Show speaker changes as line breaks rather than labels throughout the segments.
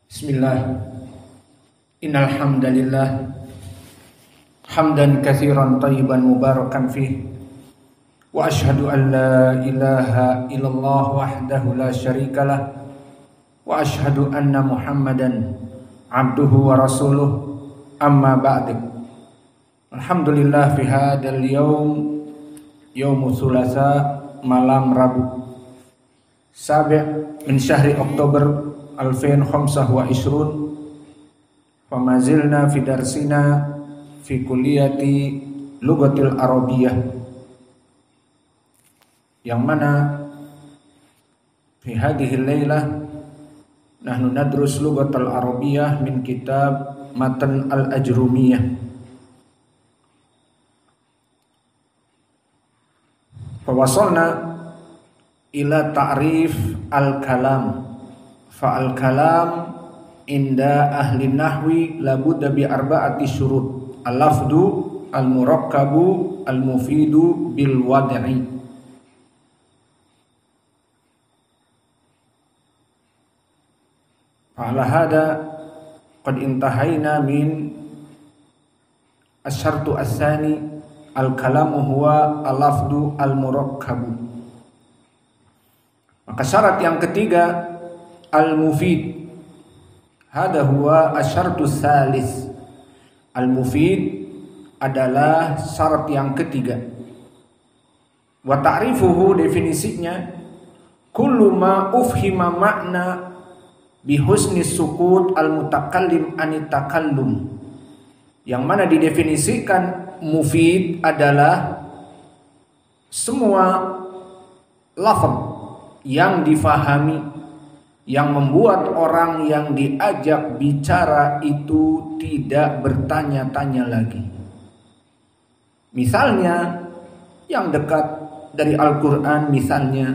Bismillah. Innal hamdalillah hamdan katsiran thayyiban mubarakan fih wa asyhadu an la ilaha illallah wahdahu la syarikalah wa asyhadu anna Muhammadan abduhu wa rasuluh amma ba'du. Alhamdulillah fi hadzal yaumul tsulasa, malam Rabu sabi' min syahri Oktober 2025. Famazilna fi darsina fi kulliyati lughatil arabiyyah, yang mana fi hadhihi lailah nahnu nadrus lughatal arabiyyah min kitab matan al-ajrumiyah. Fawasalna ila ta'rif al-kalam. Fa al-kalam inda ahli nahwi labudda bi arba'ati syurut: al-lafdu, al-murakkabu, al-mufidu bil wad'i. Fa ala hada qad intahayna min asyartu as-sani al-kalamu huwa al-lafdu al-murakkabu. Maka syarat yang ketiga al-mufid. Hada huwa asyartus salis. Al-mufid adalah syarat yang ketiga. Wa ta'rifuhu, definisinya, kullu ma ufhima makna bihusni sukut al-mutakallim anit takallum. Yang mana didefinisikan mufid adalah semua lafaz yang difahami, yang membuat orang yang diajak bicara itu tidak bertanya-tanya lagi. Misalnya yang dekat dari Al-Quran, misalnya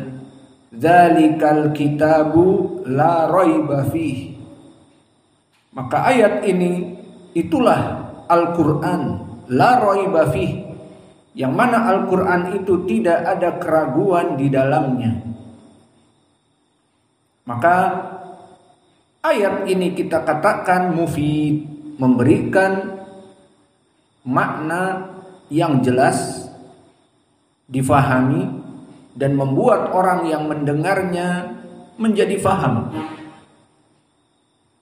dzalikal kitabu la raiba fih. Maka ayat ini, itulah Al-Quran, la raiba fih, yang mana Al-Quran itu tidak ada keraguan di dalamnya. Maka ayat ini kita katakan mufid, memberikan makna yang jelas, difahami, dan membuat orang yang mendengarnya menjadi faham.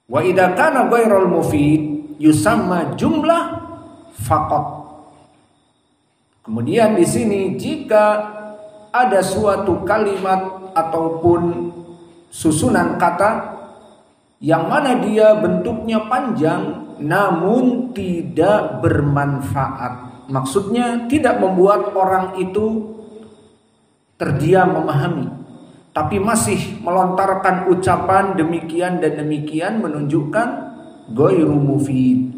Wa idza kana ghairul mufid yusamma jumlah faqat. Kemudian di sini, jika ada suatu kalimat ataupun susunan kata yang mana dia bentuknya panjang namun tidak bermanfaat, maksudnya tidak membuat orang itu terdiam memahami, tapi masih melontarkan ucapan demikian dan demikian, menunjukkan ghairu mufid,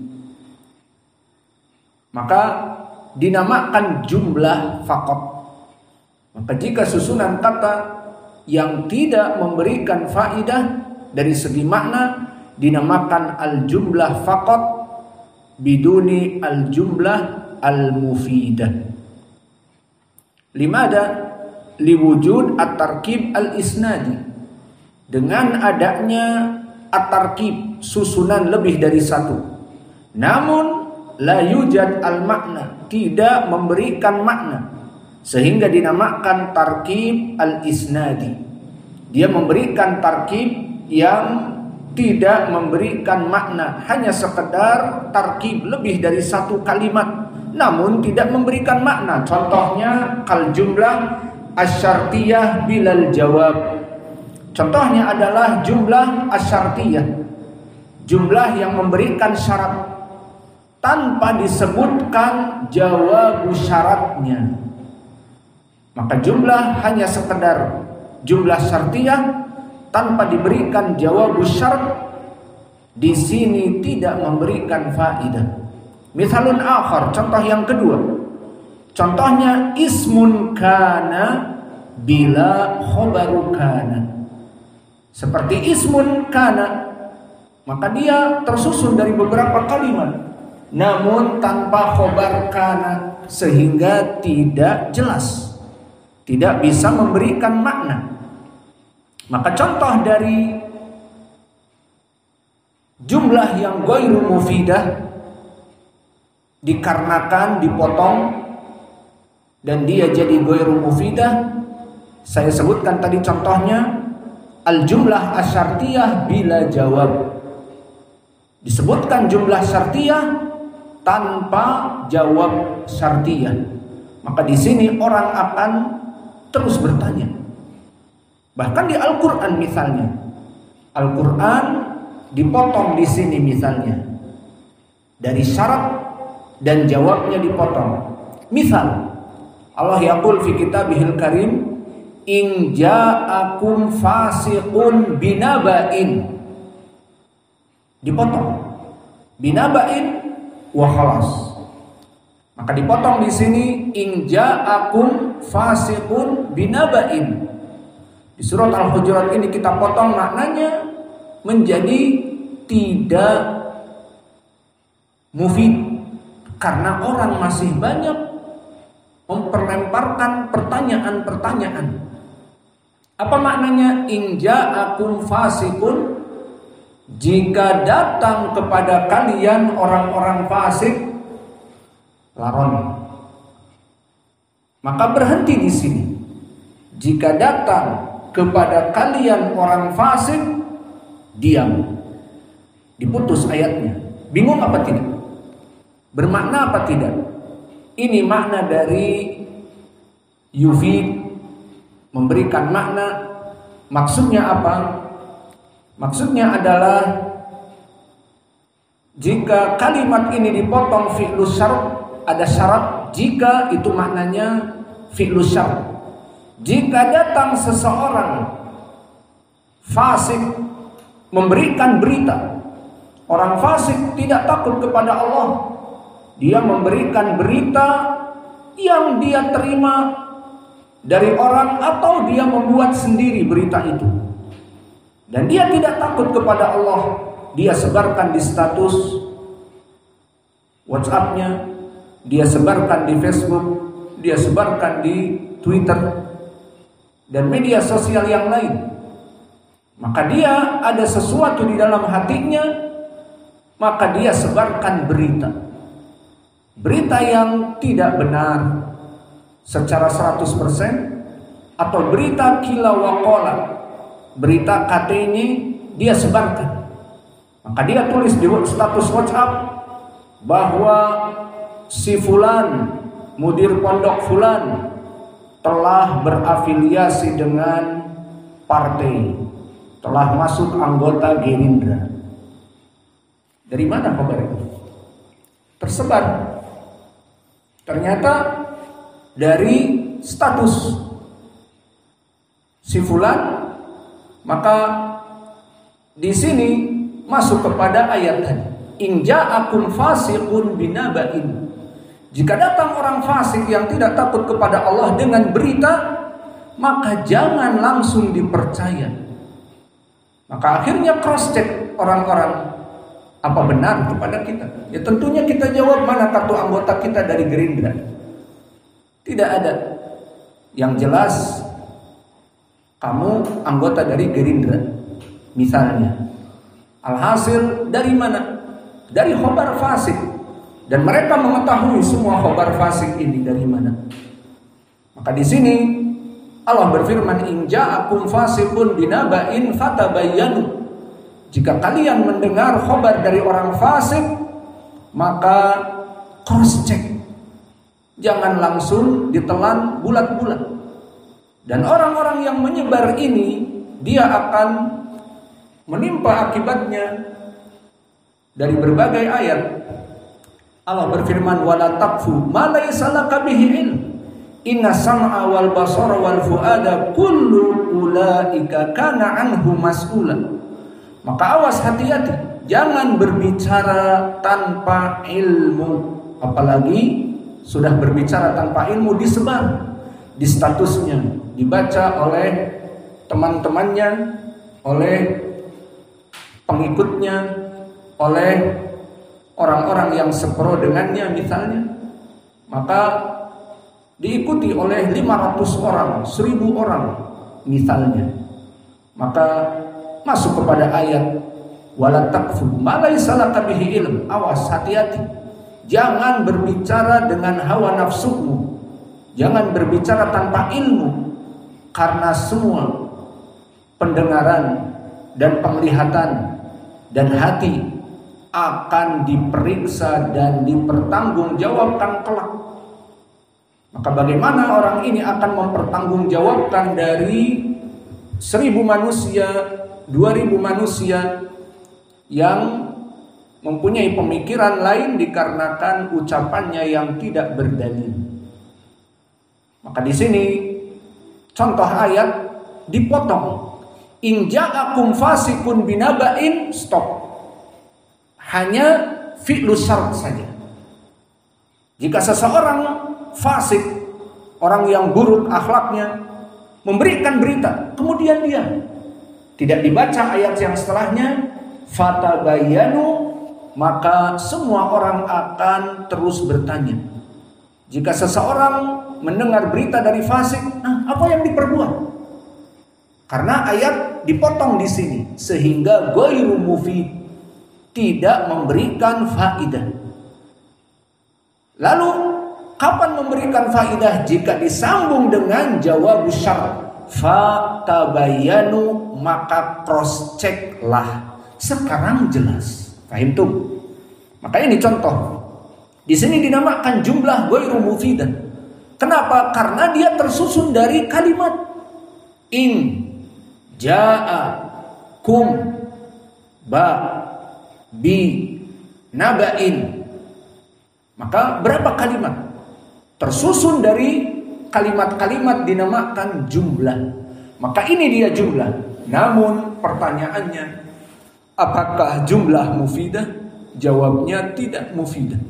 maka dinamakan jumlah faqat. Maka jika susunan kata yang tidak memberikan faidah dari segi makna dinamakan al-jumlah faqat biduni al-jumlah al-mufidah. Limada liwujud at-tarkib al-isnadi, dengan adanya at-tarkib, susunan lebih dari satu, namun la yujad al-makna, tidak memberikan makna, sehingga dinamakan tarkib al-isnadi. Dia memberikan tarkib yang tidak memberikan makna, hanya sekedar tarkib lebih dari satu kalimat namun tidak memberikan makna. Contohnya kal jumlah asyartiyah bilal jawab. Contohnya adalah jumlah asyartiyah, jumlah yang memberikan syarat tanpa disebutkan jawab syaratnya. Maka jumlah hanya sekedar jumlah syartiyah tanpa diberikan jawab syarat, di sini tidak memberikan faidah. Misalun akhar, contoh yang kedua, contohnya ismun kana bila khobaru kana. Seperti ismun kana, maka dia tersusun dari beberapa kalimat namun tanpa khobar kana, sehingga tidak jelas, tidak bisa memberikan makna. Maka contoh dari jumlah yang ghairu mufidah dikarenakan dipotong dan dia jadi ghairu mufidah. Saya sebutkan tadi contohnya al-jumlah asyartiyah bila jawab. Disebutkan jumlah syartiyah tanpa jawab syartiyah. Maka di sini orang akan terus bertanya. Bahkan di Al-Qur'an misalnya. Al-Qur'an dipotong di sini misalnya. Dari syarat dan jawabnya dipotong. Misal Allah yaqul fi kitabihil karim, in ja'akum fasiqun binaba'in. Dipotong. Binaba'in wa khalas. Maka dipotong di sini in ja'akum fasiqun binaba'in. Di surat Al-Hujurat ini kita potong maknanya menjadi tidak mufid karena orang masih banyak memperlemparkan pertanyaan-pertanyaan. Apa maknanya in ja'akum fasiqun? Jika datang kepada kalian orang-orang fasik, laron. Maka berhenti di sini. Jika datang kepada kalian orang fasik, diam. Diputus ayatnya. Bingung apa tidak? Bermakna apa tidak? Ini makna dari yufid, memberikan makna. Maksudnya apa? Maksudnya adalah jika kalimat ini dipotong fi'lu syarat, ada syarat jika itu maknanya fi'lu syarat. Jika datang seseorang fasik memberikan berita, orang fasik tidak takut kepada Allah, dia memberikan berita yang dia terima dari orang atau dia membuat sendiri berita itu. Dan dia tidak takut kepada Allah, dia sebarkan di status WhatsApp-nya, dia sebarkan di Facebook, dia sebarkan di Twitter dan media sosial yang lain. Maka dia ada sesuatu di dalam hatinya, maka dia sebarkan berita. Berita yang tidak benar secara 100% atau berita kila wa qala, berita katanya dia sebarkan. Maka dia tulis di status WhatsApp bahwa si fulan, mudir pondok fulan, telah berafiliasi dengan partai, telah masuk anggota Gerindra. Dari mana kabar itu? Tersebar. Ternyata dari status si fulan. Maka di sini masuk kepada ayat tadi. In ja'akum fasiqun binaba'in. Jika datang orang fasik yang tidak takut kepada Allah dengan berita, maka jangan langsung dipercaya. Maka akhirnya cross check orang-orang, apa benar kepada kita? Ya tentunya kita jawab, mana kartu anggota kita dari Gerindra? Tidak ada. Yang jelas kamu anggota dari Gerindra misalnya. Alhasil dari mana? Dari khobar fasik. Dan mereka mengetahui semua khobar fasik ini dari mana. Maka di sini Allah berfirman, in ja'akum fasiqun binaba'in fatabayyanu. Jika kalian mendengar khobar dari orang fasik, maka cross check. Jangan langsung ditelan bulat-bulat. Dan orang-orang yang menyebar ini, dia akan menimpa akibatnya dari berbagai ayat. Allah berfirman, wala taqfu ma laysa laka bihi ilm, inna sam'a wal basara wal fuada kullu ulaika kana anhu mas'ula. Maka awas, hati-hati, jangan berbicara tanpa ilmu. Apalagi sudah berbicara tanpa ilmu, disebar di statusnya, dibaca oleh teman-temannya, oleh pengikutnya, oleh orang-orang yang sepro dengannya misalnya. Maka diikuti oleh 500 orang, 1000 orang misalnya. Maka masuk kepada ayat Wala taqfu ma laysa laka bihi ilm. Awas, hati-hati. Jangan berbicara dengan hawa nafsumu. Jangan berbicara tanpa ilmu. Karena semua pendengaran dan penglihatan dan hati akan diperiksa dan dipertanggungjawabkan kelak. Maka bagaimana orang ini akan mempertanggungjawabkan dari 1000 manusia, 2000 manusia yang mempunyai pemikiran lain dikarenakan ucapannya yang tidak berdalil. Maka di sini contoh ayat dipotong. In ja'akum fasikun binaba'in, stop. Hanya fi'lu syart saja. Jika seseorang fasik, orang yang buruk akhlaknya, memberikan berita, kemudian dia tidak dibaca ayat yang setelahnya, fatabayyanu, maka semua orang akan terus bertanya. Jika seseorang mendengar berita dari fasik, apa yang diperbuat? Karena ayat dipotong di sini sehingga ghairu mufid, tidak memberikan faidah. Lalu kapan memberikan faidah? Jika disambung dengan jawab syarat, fatabayyanu, maka cross check lah. Sekarang jelas. Paham tuh? Maka ini contoh. Di sini dinamakan jumlah ghairu mufidah. Kenapa? Karena dia tersusun dari kalimat in, jaa, kum, ba, bi, naba'in. Maka berapa kalimat? Tersusun dari kalimat-kalimat dinamakan jumlah. Maka ini dia jumlah. Namun pertanyaannya, apakah jumlah mufidah? Jawabnya tidak mufidah.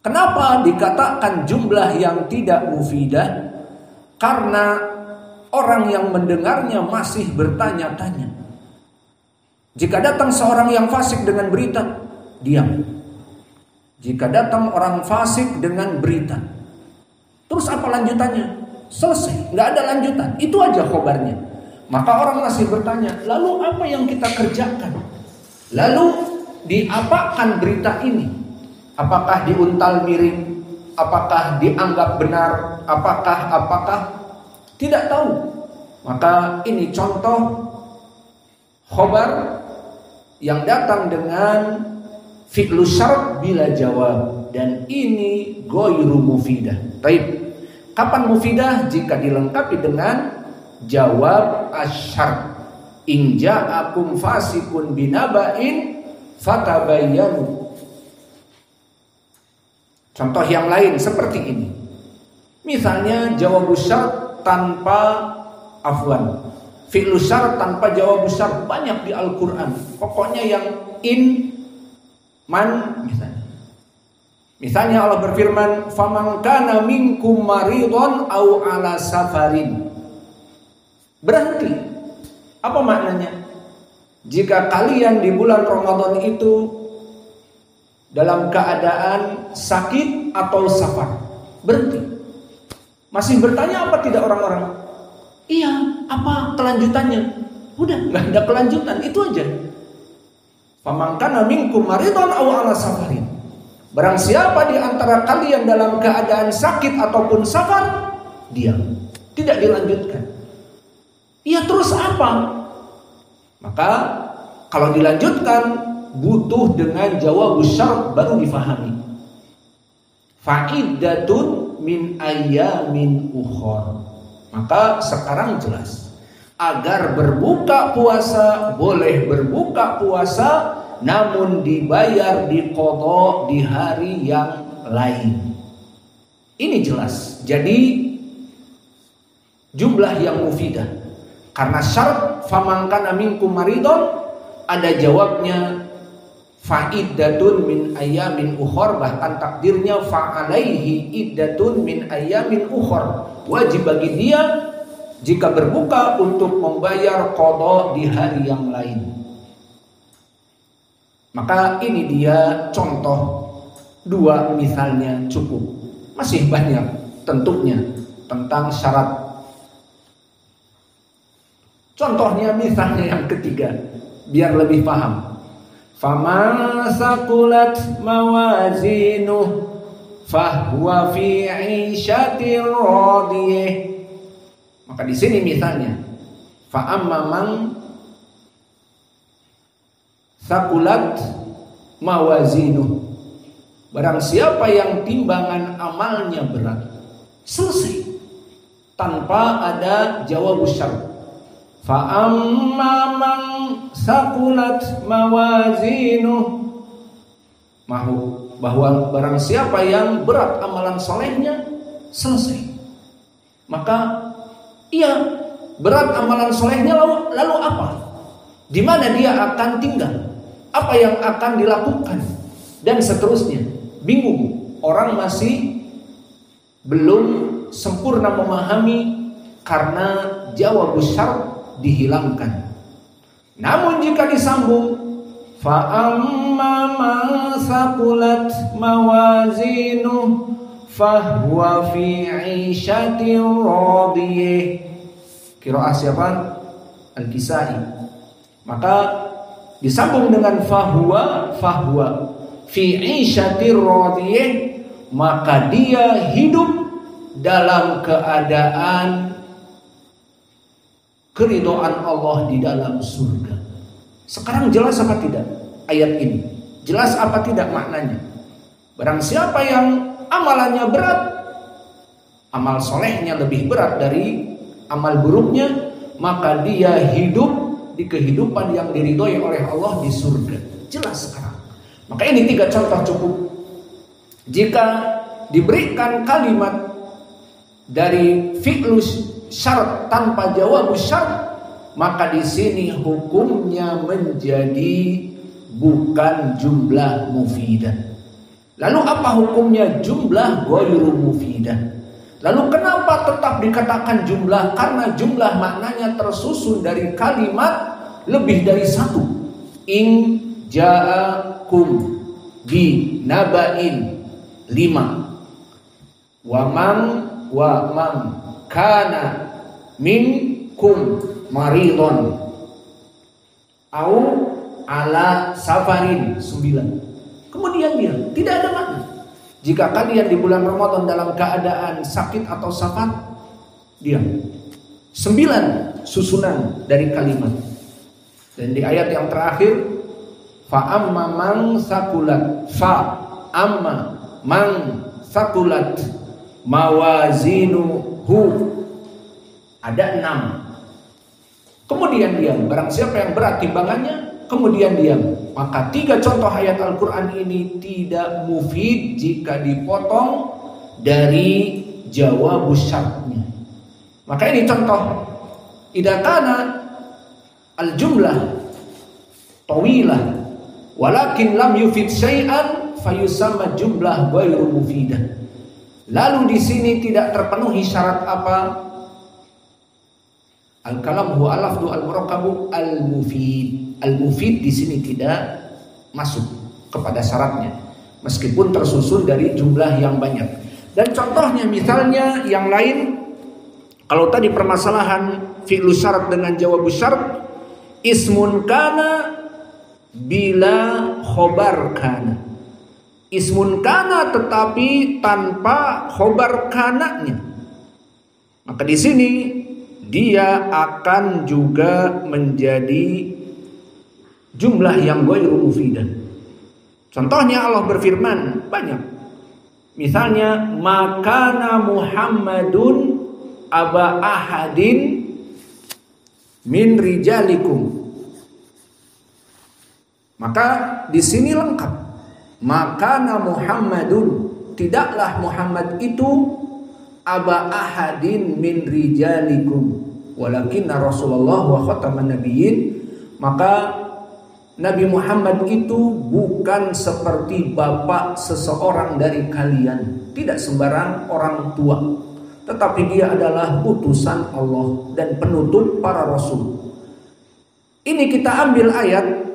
Kenapa dikatakan jumlah yang tidak mufidah? Karena orang yang mendengarnya masih bertanya-tanya. Jika datang seorang yang fasik dengan berita, diam. Jika datang orang fasik dengan berita, terus apa lanjutannya? Selesai, nggak ada lanjutan. Itu aja khobarnya. Maka orang masih bertanya, lalu apa yang kita kerjakan? Lalu diapakan berita ini? Apakah diuntal miring? Apakah dianggap benar? Apakah? Tidak tahu. Maka ini contoh khobar yang datang dengan fi'lu syart bila jawab, dan ini ghairu mufidah. Baik. Kapan mufidah? Jika dilengkapi dengan jawab asyart. In ja'akum fasikun binaba'in fatabayyanu. Contoh yang lain seperti ini. Misalnya jawab syarat tanpa afwan. Fi'lu syarat tanpa jawab syarat banyak di Al-Qur'an. Pokoknya yang in, man misalnya. Misalnya Allah berfirman, "Faman kana minkum maridun aw ala safarin." Berhenti. Apa maknanya? Jika kalian di bulan Ramadan itu dalam keadaan sakit atau safar, berhenti. Masih bertanya apa tidak orang-orang? Iya, apa kelanjutannya? Udah, nggak ada kelanjutan, itu aja. Faman kana minkum maridun aw ala safarin. Barang siapa di antara kalian dalam keadaan sakit ataupun safar, diam, tidak dilanjutkan. Iya, terus apa? Maka kalau dilanjutkan butuh dengan jawab syarat baru difahami. Fa'iddatun min ayyamin ukhar. Maka sekarang jelas. Agar berbuka puasa, boleh berbuka puasa, namun dibayar di qadha di hari yang lain. Ini jelas. Jadi jumlah yang mufidah. Karena syarat faman kana minkum maridun, ada jawabnya fa'iddatun min ayyamin ukhar, bahkan takdirnya fa'alaihi iddatun min ayyamin ukhar. Wajib bagi dia jika berbuka untuk membayar qadha di hari yang lain. Maka ini dia contoh, dua misalnya cukup. Masih banyak tentunya tentang syarat. Contohnya misalnya yang ketiga, biar lebih paham. Faman saqulat mawazinuh fahuwa fi 'ishatir radiyah. Maka di sini misalnya fa amma man saqulat mawazinuh, barang siapa yang timbangan amalnya berat, selesai tanpa ada jawab syarat. Fa amma man saqulat mawazinuh, bahwa barang siapa yang berat amalan solehnya, selesai. Maka iya, berat amalan solehnya, lalu apa? Di mana dia akan tinggal? Apa yang akan dilakukan? Dan seterusnya. Bingung. Orang masih belum sempurna memahami karena jawab syarat dihilangkan. Namun jika disambung, fa amma man saqulat mawazinuh fahuwa fi 'ishatin radiyah. Qiraah siapa? Al-Kisai. Maka disambung dengan fahuwa fi 'ishatin radiyah, maka dia hidup dalam keadaan keridhaan Allah di dalam surga. Sekarang jelas apa tidak ayat ini? Jelas apa tidak maknanya? Barang siapa yang amalannya berat, amal solehnya lebih berat dari amal buruknya, maka dia hidup di kehidupan yang diridhoi oleh Allah di surga. Jelas sekarang. Maka ini 3 contoh cukup. Jika diberikan kalimat dari fi'lus syarat tanpa jawab syarat, maka di sini hukumnya menjadi bukan jumlah mufidah. Lalu apa hukumnya jumlah ghairu mufidah? Lalu kenapa tetap dikatakan jumlah? Karena jumlah maknanya tersusun dari kalimat lebih dari satu. In ja'akum bi naba'in 5. Wa man kana minkum maridon au ala safarin 9. Kemudian dia tidak ada makna. Jika kalian di bulan Ramadan dalam keadaan sakit atau safar, diam. 9 susunan dari kalimat. Dan di ayat yang terakhir, fa amma man saqulat, fa amma man saqulat mawazinuhu, ada 6. Kemudian diam. Barang siapa yang berat timbangannya, kemudian diam. Maka 3 contoh ayat Al-Quran ini tidak mufid jika dipotong dari jawab syaratnya. Maka ini contoh. Idza kana al-jumlah tawilah walakin lam yufid syai'an fayusamma jumlah ghairu mufidah. Lalu di sini tidak terpenuhi syarat apa? Al-kalam huwa al-lafdu al-murakabu al-mufid. Al-mufid di sini tidak masuk kepada syaratnya, meskipun tersusun dari jumlah yang banyak. Dan contohnya misalnya yang lain, kalau tadi permasalahan fi'lu syarat dengan jawab syarat, ismun kana bila khobar kana. Ismun kana tetapi tanpa khobar kananya. Maka di sini dia akan juga menjadi jumlah yang ghairu mufidah. Contohnya Allah berfirman banyak. Misalnya makana Muhammadun aba ahadin min rijalikum. Maka di sini lengkap. Makana Muhammadun, tidaklah Muhammad itu aba ahadin min rijalikum walakinna Rasulullah wa khataman nabiyyin. Maka Nabi Muhammad itu bukan seperti bapak seseorang dari kalian, tidak sembarang orang tua, tetapi dia adalah utusan Allah dan penutup para rasul. Ini kita ambil ayat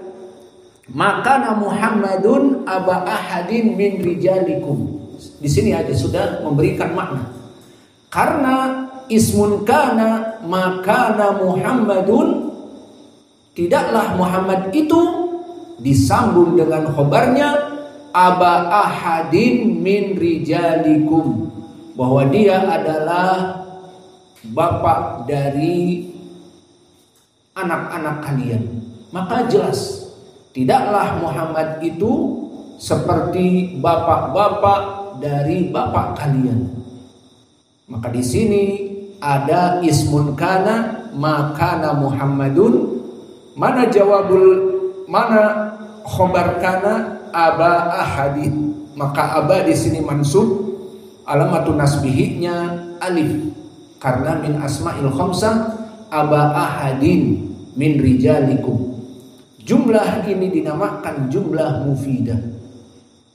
makana Muhammadun aba ahadin min rijalikum. Di sini aja sudah memberikan makna. Karena ismun kana makana Muhammadun, tidaklah Muhammad itu disambung dengan khobarnya aba ahadin min rijalikum, bahwa dia adalah bapak dari anak-anak kalian. Maka jelas tidaklah Muhammad itu seperti bapak-bapak dari bapak kalian. Maka di sini ada ismun kana, makana Muhammadun, mana khobar kana aba ahadin. Maka aba di sini mansub, alamatun nasbihnya alif, karena min asma'il khamsah aba ahadin min rijalikum. Jumlah ini dinamakan jumlah mufidah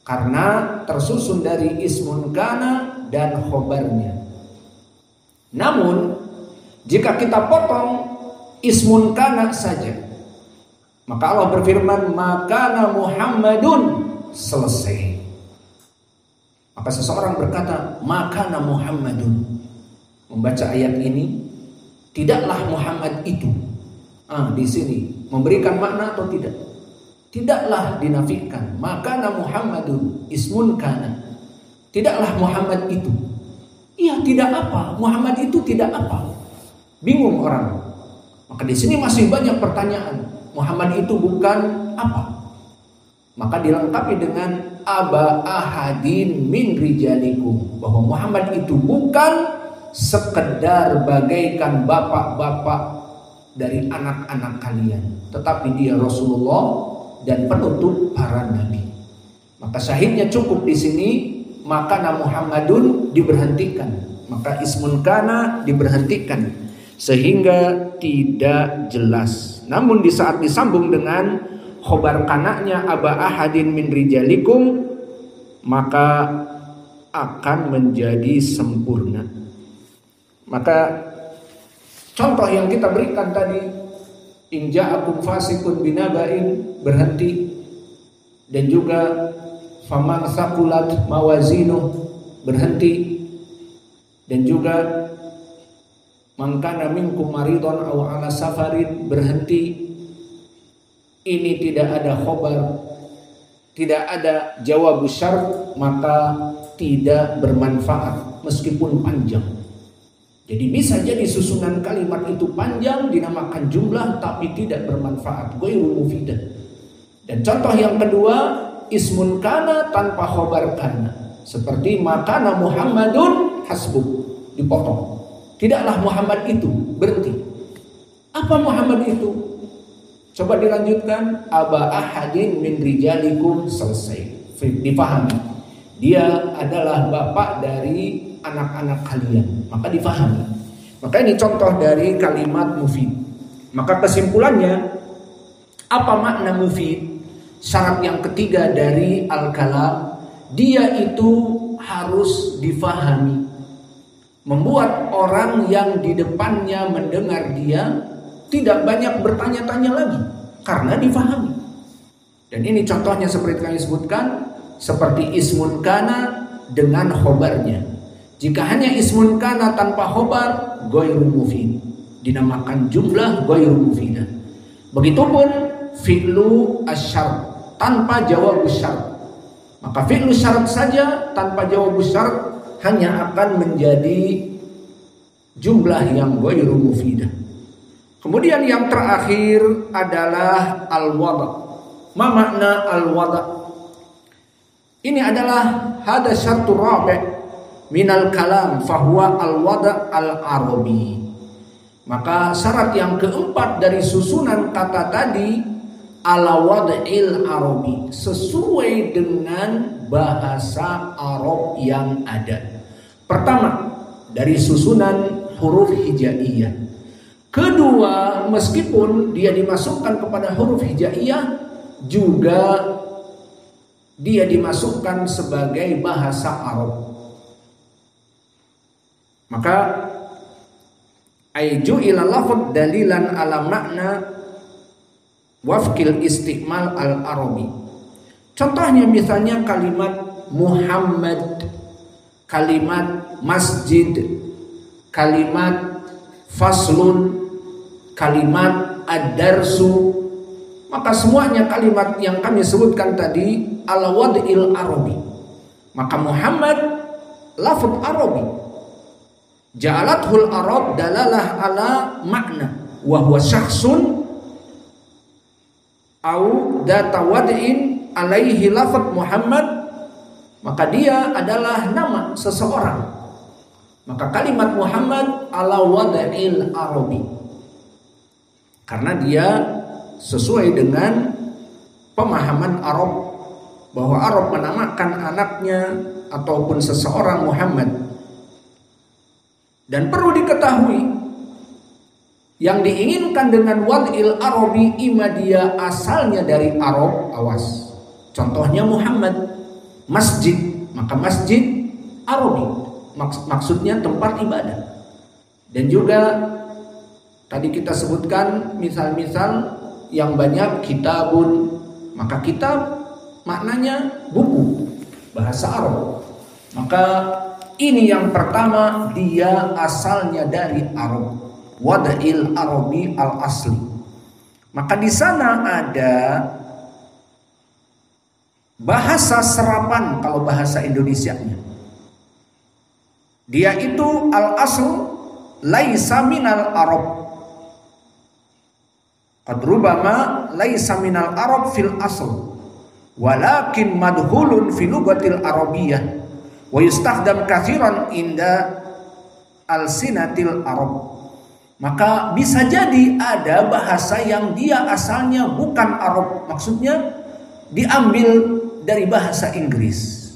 karena tersusun dari ismun kana dan khobarnya. Namun jika kita potong ismun kana saja, maka Allah berfirman makana Muhammadun, selesai. Maka seseorang berkata makana Muhammadun, membaca ayat ini, tidaklah Muhammad itu. Di sini memberikan makna atau tidak? Tidaklah dinafikan. Makana Muhammadun ismun kana. Tidaklah Muhammad itu. Iya, tidak apa. Muhammad itu tidak apa. Bingung orang. Maka di sini masih banyak pertanyaan. Muhammad itu bukan apa? Maka dilengkapi dengan aba ahadin min rijalikum, bahwa Muhammad itu bukan sekedar bagaikan bapak-bapak dari anak-anak kalian, tetapi dia Rasulullah dan penutup para nabi. Maka syahidnya cukup di sini, maka Muhammadun diberhentikan, maka ismun kana diberhentikan sehingga tidak jelas. Namun di saat disambung dengan khobar kanaknya aba ahadin min rijalikum, maka akan menjadi sempurna. Maka contoh yang kita berikan tadi, in ja'akum fasiqun binaba'in, berhenti, dan juga faman saqulat mawazinuh, berhenti, dan juga man kana minkum maridun aw ala safarin, berhenti. Ini tidak ada khobar, tidak ada jawabus syart, maka tidak bermanfaat meskipun panjang. Jadi bisa jadi susunan kalimat itu panjang, dinamakan jumlah, tapi tidak bermanfaat, ghairu mufidah. Dan contoh yang kedua, ismun kana tanpa khobar kana, seperti makana Muhammadun hasbuk, dipotong. Tidaklah Muhammad itu, berhenti. Apa Muhammad itu? Coba dilanjutkan, aba ahadin min rijalikum, selesai, dipahami. Dia adalah bapak dari anak-anak kalian, maka difahami. Maka ini contoh dari kalimat mufid. Maka kesimpulannya, apa makna mufid? Syarat yang ketiga dari al-kalam, dia itu harus difahami, membuat orang yang di depannya mendengar dia tidak banyak bertanya-tanya lagi karena difahami. Dan ini contohnya seperti kami sebutkan, seperti ismun kana dengan khobarnya. Jika hanya ismun kana tanpa khobar, ghairu mufid, dinamakan jumlah ghairu mufidah. Begitupun fi'lu asy-syart tanpa jawabus syart, maka fi'lu syarat saja tanpa jawabus syart hanya akan menjadi jumlah yang ghairu mufidah. Kemudian yang terakhir adalah al-wada'. Ma makna al-wada'? Ini adalah hada syartur rabi' minal kalam fahuwa al-wada' al-arabi. Maka syarat yang keempat dari susunan kata tadi, ala wada'il arabi, sesuai dengan bahasa Arab yang ada. Pertama, dari susunan huruf hijaiyah. Kedua, meskipun dia dimasukkan kepada huruf hijaiyah, juga dia dimasukkan sebagai bahasa Arab. Maka aiju ila lafadz dalilan ala makna wafkil istiqmal al-arabi. Contohnya misalnya kalimat Muhammad, kalimat masjid, kalimat faslun, kalimat ad-darsu. Maka semuanya kalimat yang kami sebutkan tadi ala wad'il arabi. Maka Muhammad lafaz Arabi. Ja'alathul Arab dalalah ala makna wa huwa syakhsun au data wad'in alaihi lafaz Muhammad, maka dia adalah nama seseorang. Maka kalimat Muhammad ala wad'il arabi, karena dia sesuai dengan pemahaman Arab, bahwa Arab menamakan anaknya ataupun seseorang Muhammad. Dan perlu diketahui, yang diinginkan dengan wad'il arabi ima dia asalnya dari Arab, awas. Contohnya Muhammad, masjid, maka masjid Arabi, maksudnya tempat ibadah. Dan juga tadi kita sebutkan misal-misal yang banyak, kitabun, maka kitab maknanya buku, bahasa Arab. Maka ini yang pertama, dia asalnya dari Arab, wad'il arabi al asli. Maka di sana ada bahasa serapan kalau bahasa Indonesianya. Dia itu al asl laisa minal arab. Qad rubama laisa minal arab fil asl, walakin madhulun fi lugatil arabiyyah wa yustakhdam katsiran inda alsinatil arab. Maka bisa jadi ada bahasa yang dia asalnya bukan Arab, maksudnya diambil dari bahasa Inggris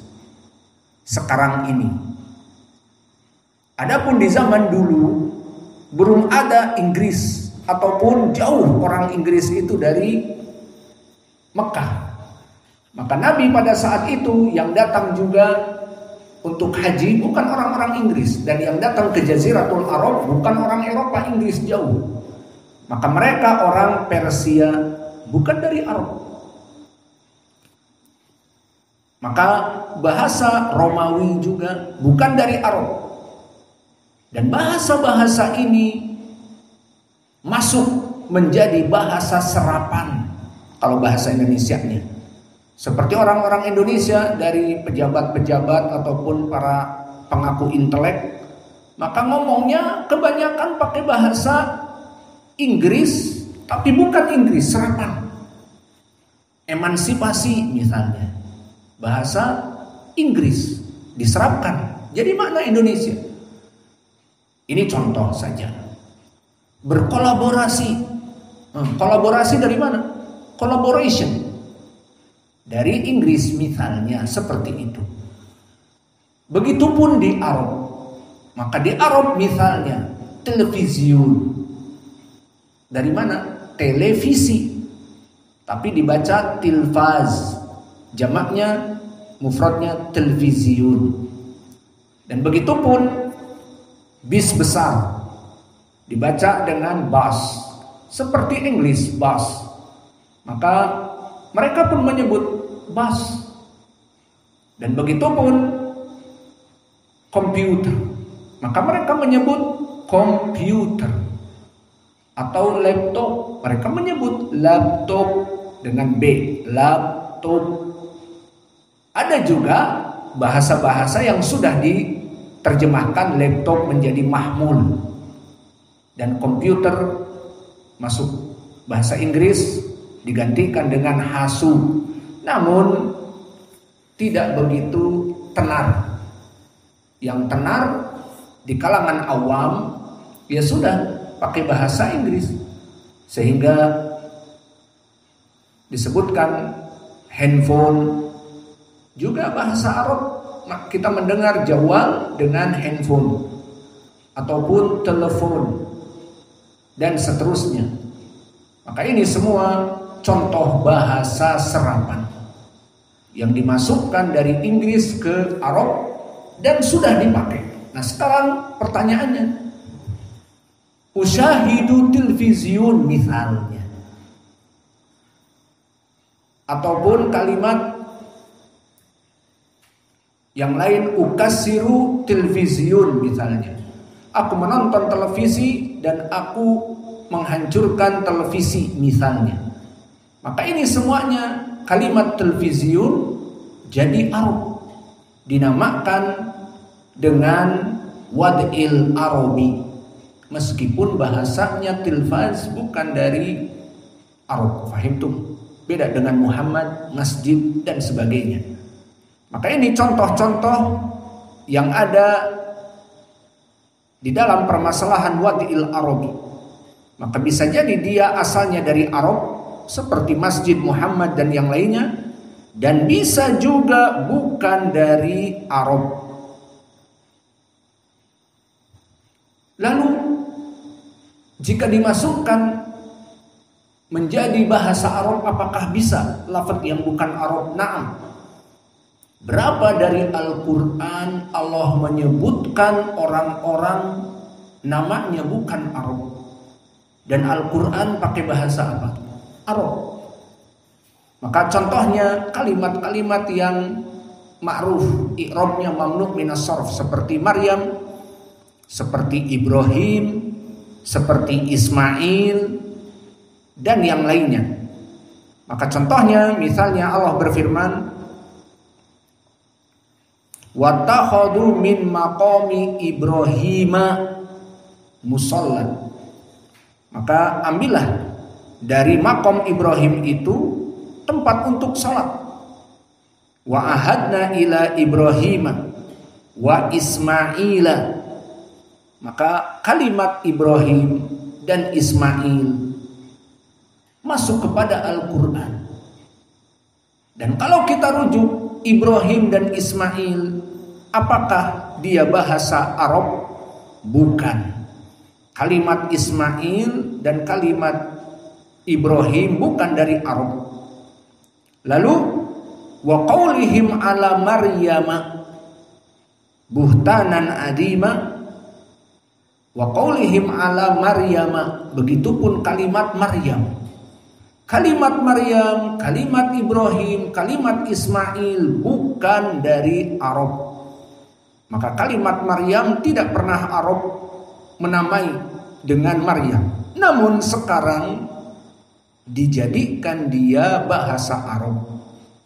sekarang ini. Adapun di zaman dulu belum ada Inggris ataupun jauh orang Inggris itu dari Mekah. Maka Nabi pada saat itu yang datang juga untuk haji bukan orang-orang Inggris, dan yang datang ke Jaziratul Arab bukan orang Eropa, Inggris jauh. Maka mereka orang Persia, bukan dari Arab. Maka bahasa Romawi juga bukan dari Arab. Dan bahasa-bahasa ini masuk menjadi bahasa serapan kalau bahasa Indonesianya. Seperti orang-orang Indonesia dari pejabat-pejabat ataupun para pengaku intelek, maka ngomongnya kebanyakan pakai bahasa Inggris, tapi bukan Inggris, serapan. Emansipasi misalnya, bahasa Inggris diserapkan jadi makna Indonesia. Ini contoh saja. Berkolaborasi. Kolaborasi dari mana? Collaboration. Dari Inggris misalnya, seperti itu. Begitupun di Arab. Maka di Arab misalnya televisiun. Dari mana? Televisi. Tapi dibaca tilfaz. Jamaknya, mufradnya televisiun. Dan begitupun bis besar. Dibaca dengan bus. Seperti English bus. Maka mereka pun menyebut bus. Dan begitupun komputer, maka mereka menyebut komputer. Atau laptop, mereka menyebut laptop dengan B, laptop. Ada juga bahasa-bahasa yang sudah diterjemahkan laptop menjadi mahmul. Dan komputer masuk bahasa Inggris digantikan dengan hasu. Namun tidak begitu tenar. Yang tenar di kalangan awam ya sudah pakai bahasa Inggris, sehingga disebutkan handphone juga bahasa Arab. Kita mendengar jawal dengan handphone ataupun telepon dan seterusnya. Maka ini semua contoh bahasa serapan yang dimasukkan dari Inggris ke Arab dan sudah dipakai. Nah sekarang pertanyaannya, usyahidu televisiun misalnya, ataupun kalimat yang lain, ukasiru televisiun misalnya, aku menonton televisi dan aku menghancurkan televisi misalnya. Maka ini semuanya kalimat televisiun jadi Arab, dinamakan dengan wad'il Arabi, meskipun bahasanya tilfaz bukan dari Arab. Fahimtum? Beda dengan Muhammad, masjid dan sebagainya. Maka ini contoh-contoh yang ada di dalam permasalahan wad'il Arabi. Maka bisa jadi dia asalnya dari Arab seperti Masjid Muhammad dan yang lainnya, dan bisa juga bukan dari Arab. Lalu jika dimasukkan menjadi bahasa Arab, apakah bisa lafaz yang bukan Arab? Naam. Berapa dari Al-Quran Allah menyebutkan orang-orang namanya bukan Arab, dan Al-Quran pakai bahasa apa? Arab. Maka contohnya kalimat-kalimat yang ma'ruf, i'rabnya mamnu' minas sarf, seperti Maryam, seperti Ibrahim, seperti Ismail dan yang lainnya. Maka contohnya misalnya Allah berfirman, wattakhadhu min maqami Ibrahima musalla. Maka ambillah dari maqam Ibrahim itu tempat untuk salat. Wa ahadna ila Ibrahima wa Ismaila. Maka kalimat Ibrahim dan Ismail masuk kepada Al-Quran. Dan kalau kita rujuk Ibrahim dan Ismail, apakah dia bahasa Arab? Bukan. Kalimat Ismail dan kalimat Ibrahim bukan dari Arab. Lalu wa qaulihim ala Maryama buhtanan adima, wa qaulihim ala Maryama, begitupun kalimat Maryam. Kalimat Maryam, kalimat Ibrahim, kalimat Ismail bukan dari Arab. Maka kalimat Maryam tidak pernah Arab menamai dengan Maryam. Namun sekarang dijadikan dia bahasa Arab.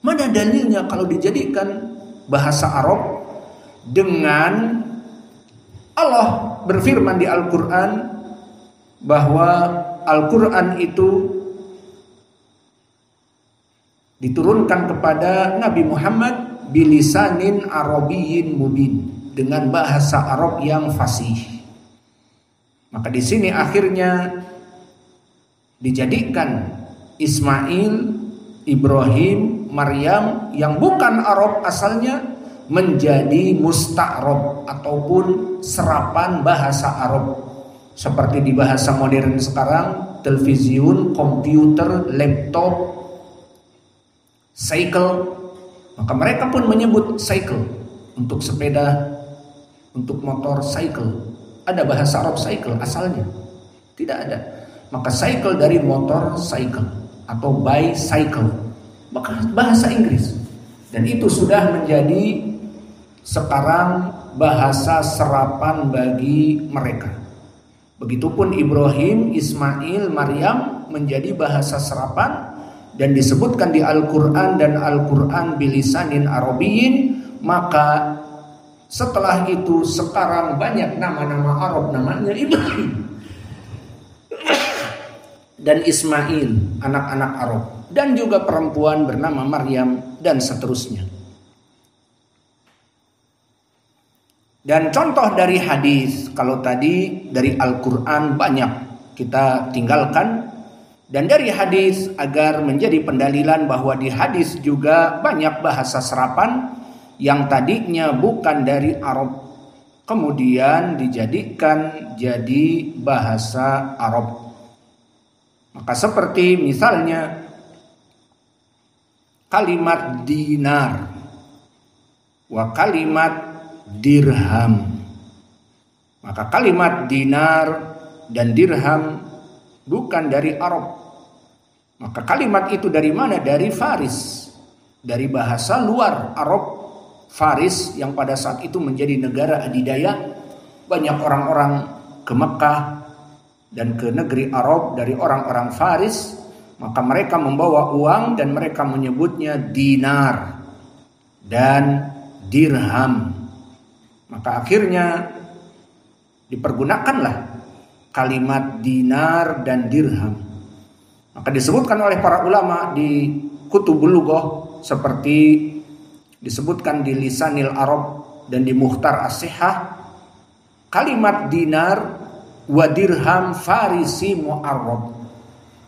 Mana dalilnya kalau dijadikan bahasa Arab? Dengan Allah berfirman di Al-Quran bahwa Al-Quran itu diturunkan kepada Nabi Muhammad bilisanin Arabiyyin mubin, dengan bahasa Arab yang fasih. Maka di sini akhirnya dijadikan Ismail, Ibrahim, Maryam yang bukan Arab asalnya menjadi musta'rab ataupun serapan bahasa Arab. Seperti di bahasa modern sekarang, televisiun, komputer, laptop, cycle. Maka mereka pun menyebut cycle untuk sepeda, untuk motor cycle. Ada bahasa Arab cycle asalnya? Tidak ada. Maka cycle dari motor cycle atau bicycle, maka bahasa Inggris. Dan itu sudah menjadi sekarang bahasa serapan bagi mereka. Begitupun Ibrahim, Ismail, Maryam menjadi bahasa serapan dan disebutkan di Al-Quran, dan Al-Quran bilisanin Arabiyyin. Maka setelah itu sekarang banyak nama-nama Arab namanya Ibrahim dan Ismail, anak-anak Arab, dan juga perempuan bernama Maryam dan seterusnya. Dan contoh dari hadis, kalau tadi dari Al-Quran banyak kita tinggalkan, dan dari hadis agar menjadi pendalilan bahwa di hadis juga banyak bahasa serapan yang tadinya bukan dari Arab, kemudian dijadikan jadi bahasa Arab. Maka seperti misalnya kalimat dinar wa kalimat dirham. Maka kalimat dinar dan dirham bukan dari Arab. Maka kalimat itu dari mana? Dari Faris, dari bahasa luar Arab, Faris, yang pada saat itu menjadi negara adidaya. Banyak orang-orang ke Mekah dan ke negeri Arab dari orang-orang Faris, Maka mereka membawa uang dan mereka menyebutnya dinar dan dirham. Maka akhirnya dipergunakanlah kalimat dinar dan dirham. Maka disebutkan oleh para ulama di Kutubul Lughah, seperti disebutkan di Lisanil Arab dan di Mukhtar As-Sihah, kalimat dinar wa dirham farisi mu'arrab.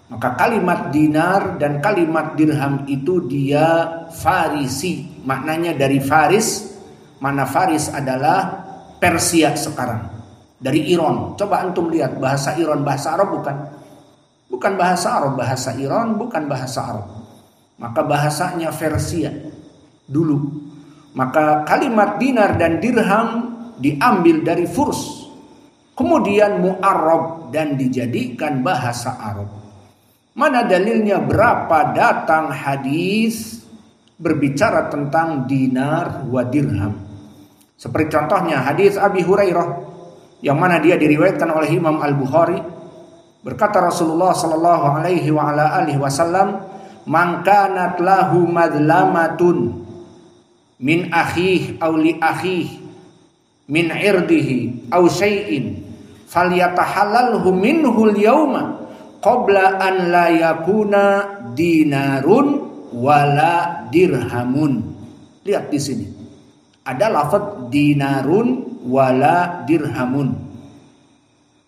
Maka kalimat dinar dan kalimat dirham itu dia farisi, maknanya dari Faris. Mana Faris adalah Persia sekarang, dari Iran. Coba antum lihat bahasa Iran, bahasa Arab bukan? Bukan bahasa Arab, bahasa Iran bukan bahasa Arab. Maka bahasanya Persia dulu. Maka kalimat dinar dan dirham diambil dari Furs, kemudian mu'arrab dan dijadikan bahasa Arab. Mana dalilnya? Berapa datang hadis berbicara tentang dinar wa dirham. Seperti contohnya hadis Abi Hurairah yang mana dia diriwayatkan oleh Imam Al-Bukhari. Berkata Rasulullah sallallahu alaihi wa ala alihi wasallam, "Man kanat lahu madlamatun min akhihi aw li akhihi min irdihi aw syai'in falyatahallalhu minhu al-yawma qabla an la yakuna dinarun wala dirhamun." Lihat di sini. Ada lafaz dinarun wala dirhamun.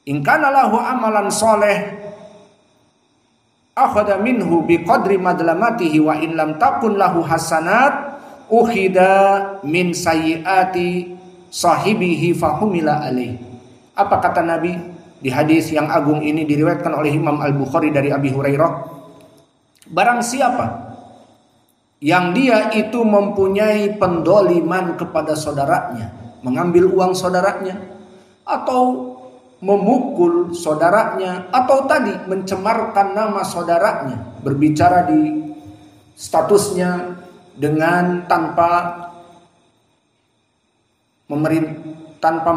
In kana lahu amalan soleh akhadha minhu biqadri madlamatihi wa in lam takun lahu hasanat ukhida min sayyiati sahibihi fahumila alaih. Apa kata Nabi di hadis yang agung ini diriwayatkan oleh Imam Al-Bukhari dari Abi Hurairah? Barang siapa yang dia itu mempunyai pendoliman kepada saudaranya, mengambil uang saudaranya, atau memukul saudaranya, atau tadi mencemarkan nama saudaranya, berbicara di statusnya dengan tanpa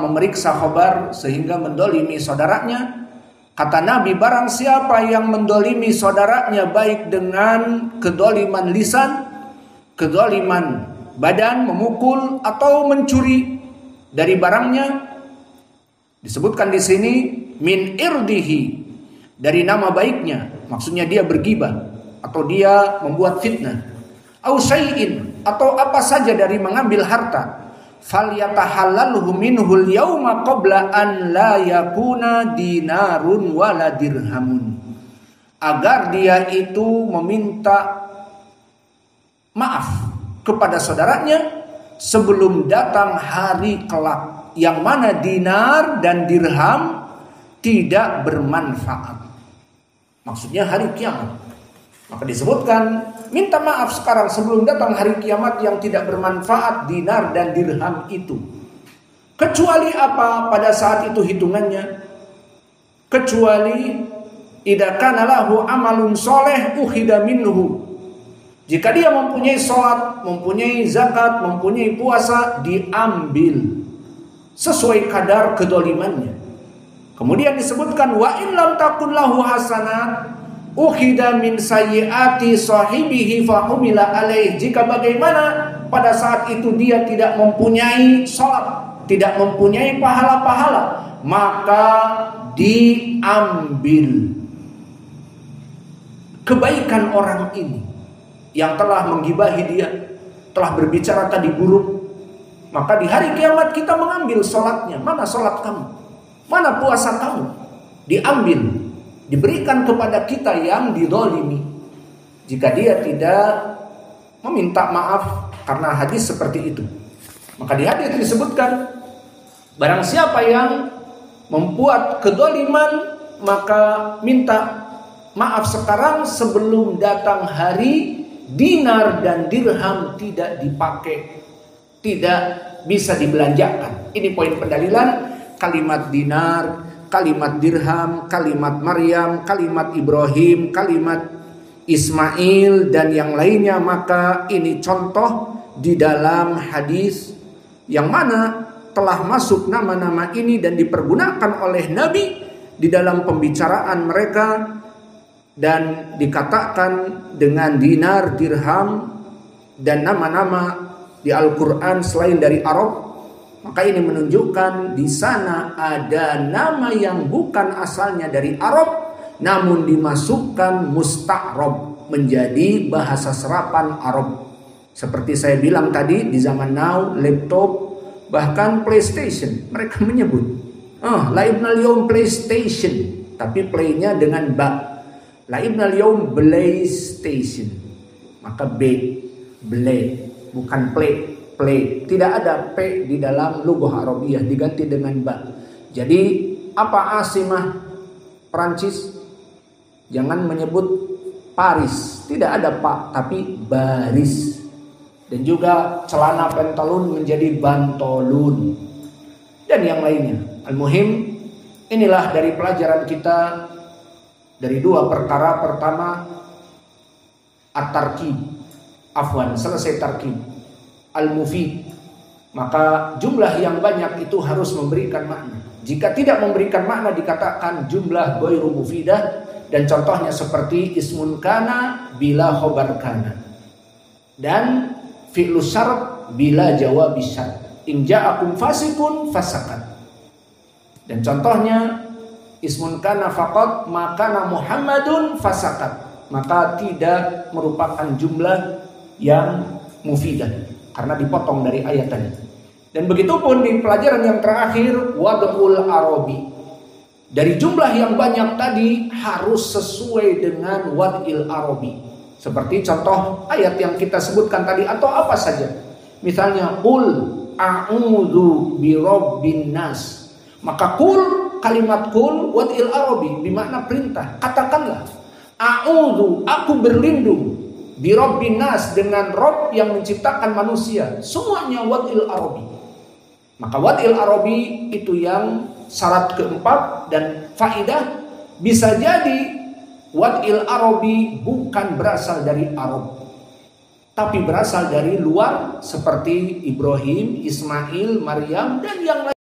memeriksa khabar sehingga mendolimi saudaranya. Kata Nabi, barang siapa yang mendolimi saudaranya baik dengan kedoliman lisan, kedoliman badan, memukul atau mencuri dari barangnya, disebutkan di sini min irdihi, dari nama baiknya, maksudnya dia bergibah atau dia membuat fitnah, au syai'in, atau apa saja dari mengambil harta, falyatahallalhu minhul yauma qabla an la yakuna dinarun wala dirhamun, agar dia itu meminta maaf kepada saudaranya sebelum datang hari kelak yang mana dinar dan dirham tidak bermanfaat, maksudnya hari kiamat. Maka disebutkan minta maaf sekarang sebelum datang hari kiamat yang tidak bermanfaat dinar dan dirham itu. Kecuali apa pada saat itu hitungannya? Kecuali idza kana lahu amalun soleh ukhida minhu. Jika dia mempunyai sholat, mempunyai zakat, mempunyai puasa, diambil sesuai kadar kedolimannya. Kemudian disebutkan wa in lam takun lahu hasanat ukhida min sayyiati sahibihi fahumila alaih. Jika bagaimana pada saat itu dia tidak mempunyai sholat, tidak mempunyai pahala-pahala, maka diambil kebaikan orang ini yang telah menggibahi dia, telah berbicara tadi buruk. Maka di hari kiamat kita mengambil sholatnya. Mana sholat kamu? Mana puasa kamu? Diambil, diberikan kepada kita yang didolimi, jika dia tidak meminta maaf karena hadis seperti itu. Maka di hadis disebutkan barang siapa yang membuat kedoliman maka minta maaf sekarang sebelum datang hari dinar dan dirham tidak dipakai, tidak bisa dibelanjakan. Ini poin pendalilan kalimat dinar, kalimat dirham, kalimat Maryam, kalimat Ibrahim, kalimat Ismail dan yang lainnya. Maka ini contoh di dalam hadis yang mana telah masuk nama-nama ini dan dipergunakan oleh Nabi di dalam pembicaraan mereka dan dikatakan dengan dinar, dirham dan nama-nama di Al-Quran selain dari Arab, maka ini menunjukkan di sana ada nama yang bukan asalnya dari Arab, namun dimasukkan musta'rab, menjadi bahasa serapan Arab. Seperti saya bilang tadi, di zaman now, laptop, bahkan PlayStation, mereka menyebut laibnal yaum PlayStation, tapi playnya dengan ba. Laibnal yaum PlayStation, maka B, play, bukan play. Tidak ada P di dalam lughah Arabiyah, diganti dengan ba. Jadi apa asimah Prancis? Jangan menyebut Paris, tidak ada pak, tapi baris. Dan juga celana pentalun menjadi bantolun dan yang lainnya. Al-muhim, inilah dari pelajaran kita dari dua perkara. Pertama, at-tarkib, selesai tarkib. Al-mufid, maka jumlah yang banyak itu harus memberikan makna. Jika tidak memberikan makna dikatakan jumlah ghairu mufidah, dan contohnya seperti ismun kana bila khobar kana dan fi'lu syarat bila jawab syarat, in ja'akum fasikun fasakat. Dan contohnya ismun kana faqat maka Muhammadun fasakat, maka tidak merupakan jumlah yang mufidah karena dipotong dari ayat tadi. Dan begitu pun di pelajaran yang terakhir, wad'ul arabi, dari jumlah yang banyak tadi harus sesuai dengan wad'il arabi. Seperti contoh ayat yang kita sebutkan tadi atau apa saja. Misalnya qul a'udzu birabbin nas. Maka kalimat qul wad'il arabi bermakna perintah. Katakanlah a'udzu, aku berlindung, birabbin nas, dengan Rabb yang menciptakan manusia. Semuanya wad'il arabi. Maka wad'il arabi itu yang syarat keempat. Dan faidah, bisa jadi wad'il arabi bukan berasal dari Arab, tapi berasal dari luar, seperti Ibrahim, Ismail, Maryam dan yang lain.